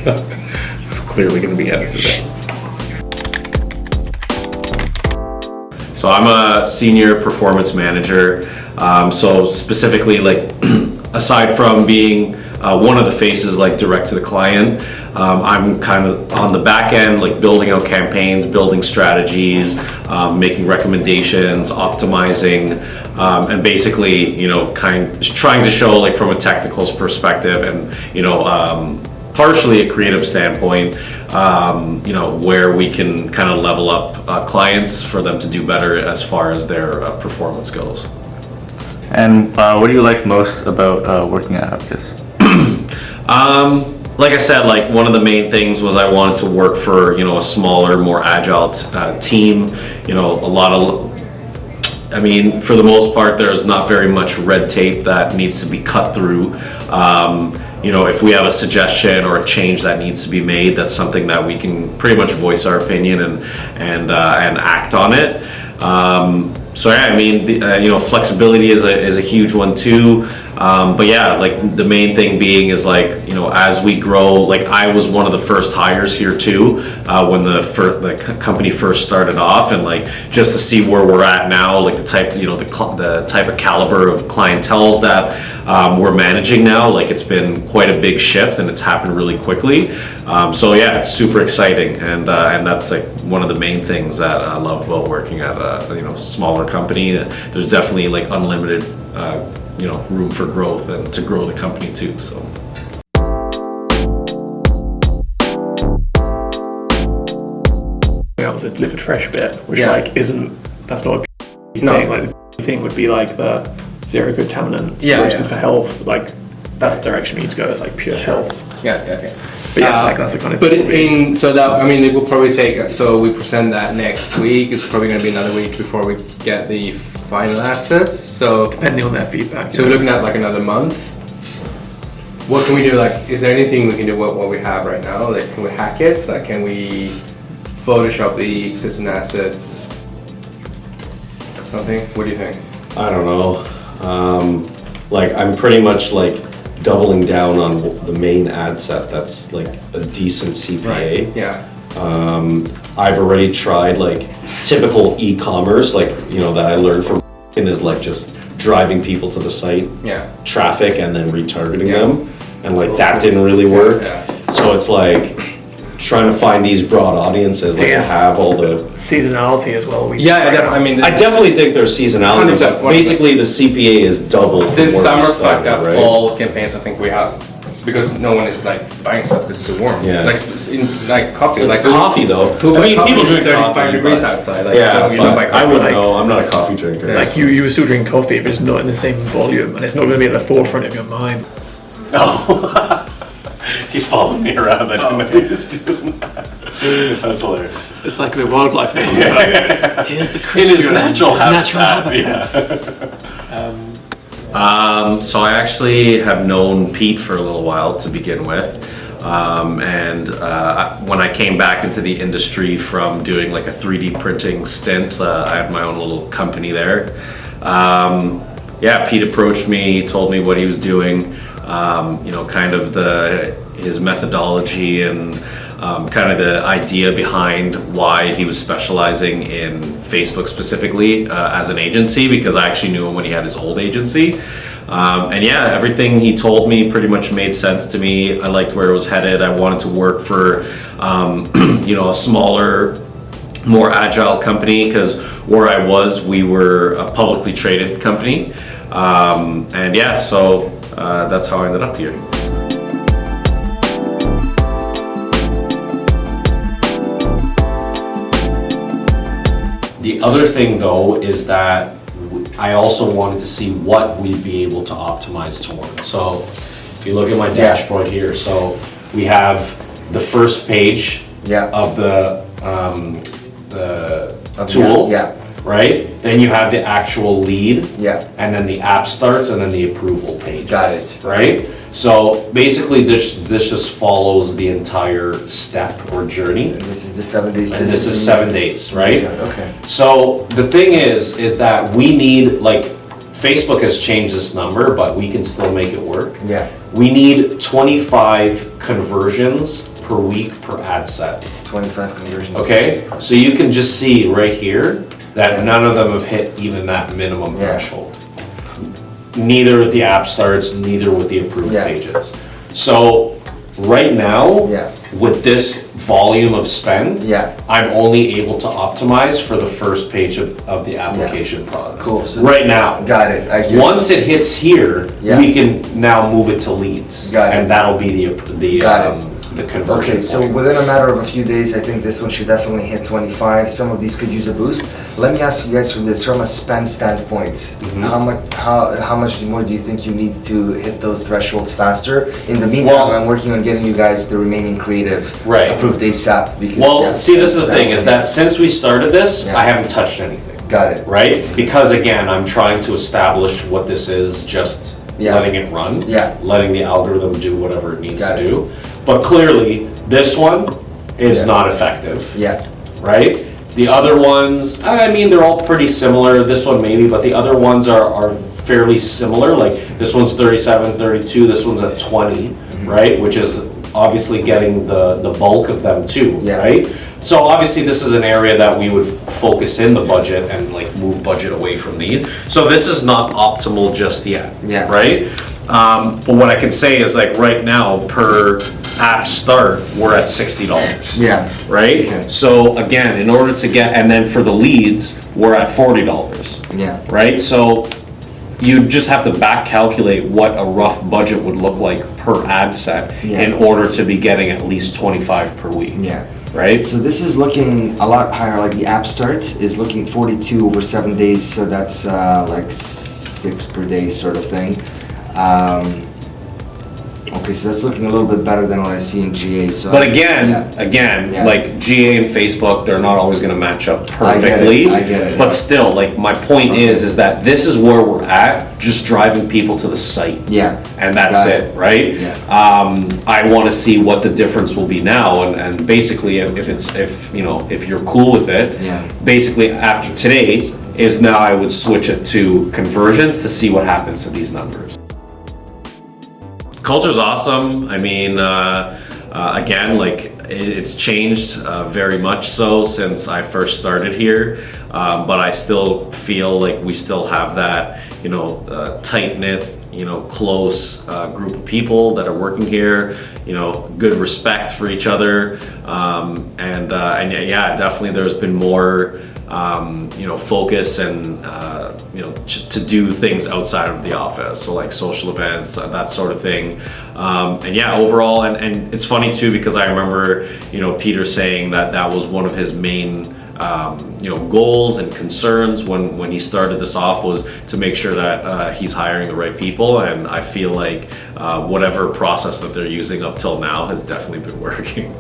It's clearly going to be edited out. So I'm a senior performance manager. So specifically, like, aside from being one of the faces, like, direct to the client, I'm kind of on the back end, like, building out campaigns, building strategies, making recommendations, optimizing, and basically, you know, trying to show, like, from a technical perspective and, you know, partially a creative standpoint, you know, where we can kind of level up clients for them to do better as far as their performance goes. And what do you like most about working at Abacus? Like I said, like, one of the main things was I wanted to work for, you know, a smaller, more agile team. You know, I mean, for the most part, there's not very much red tape that needs to be cut through. You know, if we have a suggestion or a change that needs to be made, that's something that we can pretty much voice our opinion and act on it. So yeah, I mean, you know, flexibility is a huge one too. But yeah, like, the main thing being is, like, you know, as we grow, like, I was one of the first hires here too, when the company first started off, and, like, just to see where we're at now, like, the type, you know, the type of caliber of clienteles that we're managing now, like, it's been quite a big shift and it's happened really quickly. So yeah, it's super exciting, and that's, like, one of the main things that I love about working at a, you know, smaller company. There's definitely, like, unlimited you know, room for growth and to grow the company too. So that was a live it fresh bit, which like that's not a thing. Like, the thing would be like the zero contaminant solution for health. Like, that's the direction we need to go. It's like pure health. Okay. But yeah, like, that's the kind of. But so that, I mean, it will probably take. So we present that next week. It's probably going to be another week before we get the final assets. So depending on their feedback. So we're looking at like another month. What can we do? Like, is there anything we can do what we have right now? Like, can we hack it? Like, can we Photoshop the existing assets? Something? What do you think? I don't know. Like, I'm pretty much, like, doubling down on the main ad set that's, like, a decent CPA. Right. Yeah. I've already tried, like, typical e-commerce, like, you know, that I learned from is, like, just driving people to the site, traffic, and then retargeting them, and, like, that didn't really work. So it's like trying to find these broad audiences, like, have all the seasonality as well. I definitely think there's seasonality, but basically the CPA is double from this where summer. we started, Fuck up right? all campaigns. I think we have. Because no one is, like, buying stuff because it's too warm. Yeah. Like coffee. So, like coffee though. I mean, people drink 35 coffee, degrees but- outside. Like, Yeah, you don't buy but coffee. I wouldn't know. I'm not a coffee drinker. Like, you were still drinking coffee, but it's not in the same volume, and it's not going to be at the forefront of your mind. Oh, he's following me around. I didn't know he was doing that. That's hilarious. It's like the wildlife. Here's the In his natural habitat. So I actually have known Pete for a little while to begin with. And when I came back into the industry from doing, like, a 3D printing stint, I had my own little company there. Pete approached me, told me what he was doing, you know, kind of his methodology and kind of the idea behind why he was specializing in Facebook specifically as an agency, because I actually knew him when he had his old agency. And yeah, everything he told me pretty much made sense to me. I liked where it was headed. I wanted to work for, you know, a smaller, more agile company, because where I was, we were a publicly traded company. And yeah, so that's how I ended up here. The other thing though is that I also wanted to see what we'd be able to optimize towards. So if you look at my dashboard here, so we have the first page of the tool, right? Then you have the actual lead, and then the app starts, and then the approval page. Got it. Right? So basically this just follows the entire step or journey. And this is the 7 days. And this is 7 days, right? Okay. So the thing is that we need, like, Facebook has changed this number, but we can still make it work. Yeah. We need 25 conversions per week per ad set. 25 conversions. Okay, so you can just see right here that none of them have hit even that minimum Yeah. threshold. Neither with the app starts, neither with the approved Yeah. pages. So right now, Yeah. with this volume of spend, Yeah. I'm only able to optimize for the first page of the application process. Cool, so- Right now. Got it. I hear. Once it hits here, Yeah. we can now move it to leads. Got it. And that'll be the Got it. the conversion Okay, so point. within a matter of a few days, I think this one should definitely hit 25. Some of these could use a boost. Let me ask you guys from this, from a spend standpoint, Mm-hmm. how much more do you think you need to hit those thresholds faster? In the meantime, Well- I'm working on getting you guys the remaining creative Right. approved ASAP. Because Well, yeah, see, this is the thing, is one- that since we started this, Yeah. I haven't touched anything, Got it. right? Because again, I'm trying to establish what this is, just Yeah. letting it run. Yeah. Letting the algorithm do whatever it needs Got to it. do. But clearly, this one is Yeah. not effective, Yeah, right? The other ones, I mean, they're all pretty similar, this one maybe, but the other ones are fairly similar. Like, this one's 37, 32, this one's at 20, Mm-hmm. right? Which is obviously getting the bulk of them too, Yeah. right? So obviously, this is an area that we would focus in the budget and like move budget away from these. So this is not optimal just yet, Yeah. right? But what I can say is like right now, per app start, we're at $60. yeah, Right? Okay. So again, in order to get, and then for the leads, we're at $40, yeah. right? So you just have to back calculate what a rough budget would look like per ad set Yeah. in order to be getting at least 25 per week. Yeah. Right? So this is looking a lot higher, like the app start is looking 42 over 7 days, so that's like 6 per day sort of thing. Okay, so that's looking a little bit better than what I see in GA, so. But again, Yeah. like GA and Facebook, they're not always gonna match up I get it, perfectly. I get it. But still, like, my point is that this is where we're at, just driving people to the site. Yeah. And that's Got it, right? Yeah. I wanna see what the difference will be now, and basically, if you know, if you're cool with it. Yeah. Basically, after today, is now I would switch it to conversions to see what happens to these numbers. Culture's awesome. I mean, again, like it's changed very much so since I first started here, but I still feel like we still have that, you know, tight knit, you know, close group of people that are working here. You know, good respect for each other, and yeah, definitely there's been more. You know, focus and, you know, to do things outside of the office. So like social events, that sort of thing. And yeah, overall, and it's funny too, because I remember, you know, Peter saying that that was one of his main, you know, goals and concerns when he started this off, was to make sure that he's hiring the right people. And I feel like whatever process that they're using up till now has definitely been working.